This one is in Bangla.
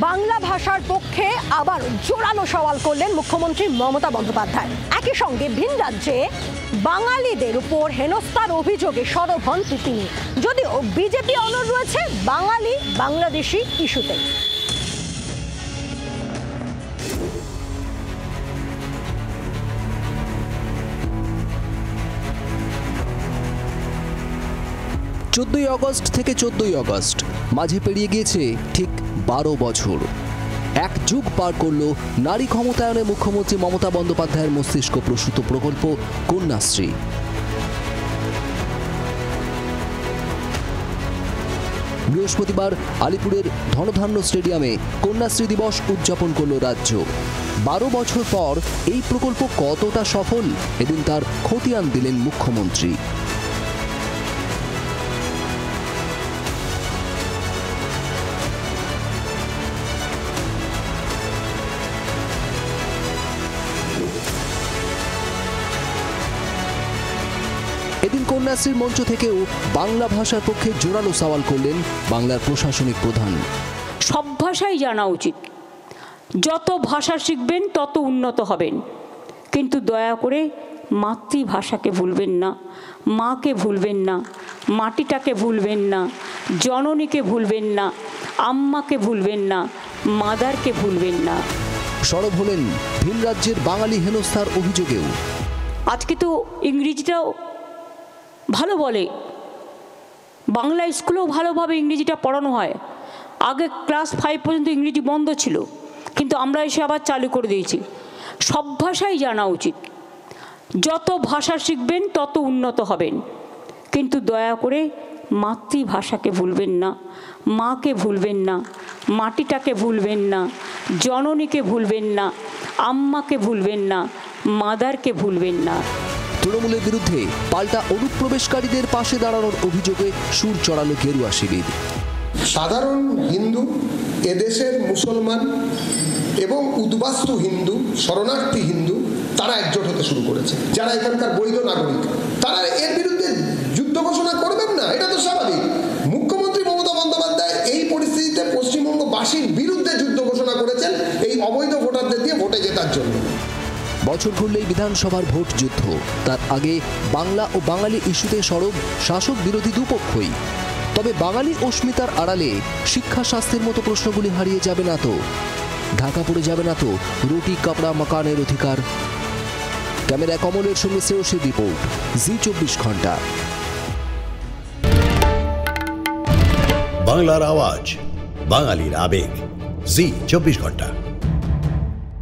বাংলা ভাষার পক্ষে আবার জোরালো সওয়াল করলেন মুখ্যমন্ত্রী মমতা বন্দ্যোপাধ্যায়। একই সঙ্গে ভিন রাজ্যে বাঙালিদের উপর হেনস্থার অভিযোগে সরব হন তিনি, যদিও বিজেপি অনড় রয়েছে বাঙালি বাংলাদেশি ইস্যুতে। চোদ্দই আগস্ট থেকে 14ই আগস্ট মাঝে পেরিয়ে গিয়েছে ঠিক 12 বছর। এক যুগ পার করল নারী ক্ষমতায়নে মুখ্যমন্ত্রী মমতা বন্দ্যোপাধ্যায়ের মস্তিষ্ক প্রসূত প্রকল্প কন্যাশ্রী। বৃহস্পতিবার আলিপুরের ধনধান্য স্টেডিয়ামে কন্যাশ্রী দিবস উদযাপন করল রাজ্য। 12 বছর পর এই প্রকল্প কতটা সফল, এদিন তার খতিয়ান দিলেন মুখ্যমন্ত্রী। এদিন কন্যাশ্রীর মঞ্চ থেকেও বাংলা ভাষার পক্ষে জোরালো সওয়াল করলেন বাংলার প্রশাসনিক প্রধান। সব ভাষাই জানা উচিত, যত ভাষা শিখবেন তত উন্নত হবেন, কিন্তু দয়া করে মাতৃভাষাকে ভুলবেন না, মাকে ভুলবেন না, মাটিটাকে ভুলবেন না, জননীকে ভুলবেন না, আম্মাকে ভুলবেন না, মাদারকে ভুলবেন না। সরব হলেন ভিন রাজ্যের বাঙালি হেনস্থার অভিযোগেও। আজকে তো ইংরেজিটাও ভালো বলে, বাংলা স্কুলেও ভালোভাবে ইংরেজিটা পড়ানো হয়। আগে ক্লাস 5 পর্যন্ত ইংরেজি বন্ধ ছিল, কিন্তু আমরা এসে আবার চালু করে দিয়েছি। সব ভাষাই জানা উচিত, যত ভাষা শিখবেন তত উন্নত হবেন, কিন্তু দয়া করে মাতৃভাষাকে ভুলবেন না, মাকে ভুলবেন না, মাটিটাকে ভুলবেন না, জননীকে ভুলবেন না, আম্মাকে ভুলবেন না, মাদারকে ভুলবেন না। তৃণমূলের বিরুদ্ধে পাল্টা অনুপ্রবেশকারীদের পাশে দাঁড়ানোর অভিযোগে সুর চড়ালো গেরুয়া শিবির। সাধারণ হিন্দু, এদেশের মুসলমান এবং উদ্বাস্তু হিন্দু, শরণার্থী হিন্দু, তারা একজোট হতে শুরু করেছে। যারা এখানকার বৈধ নাগরিক, তারা এর বিরুদ্ধে যুদ্ধ ঘোষণা করবেন না, এটা তো স্বাভাবিক। মুখ্যমন্ত্রী মমতা বন্দ্যোপাধ্যায় এই পরিস্থিতিতে পশ্চিমবঙ্গবাসীর বিরুদ্ধে যুদ্ধ ঘোষণা করেছেন এই অবৈধ ভোটারদের দিয়ে ভোটে জেতার জন্য। বছর ঘুরলেই বিধানসভার ভোট যুদ্ধ, তার আগে বাংলা ও বাঙালি ইস্যুতে সরব শাসক বিরোধী দুপক্ষই। তবে বাঙালি অস্মিতার আড়ালে শিক্ষা স্বাস্থ্যের মতো প্রশ্নগুলি হারিয়ে যাবে না তো, ঢাকা পড়ে যাবে না তো রুটি কাপড়া মাকানের অধিকার। ক্যামেরা কমলের সঙ্গে শ্রেয়সীর রিপোর্ট, জি24 ঘন্টা। বাংলার আওয়াজ, বাঙালির আবেগ, জি24 ঘন্টা।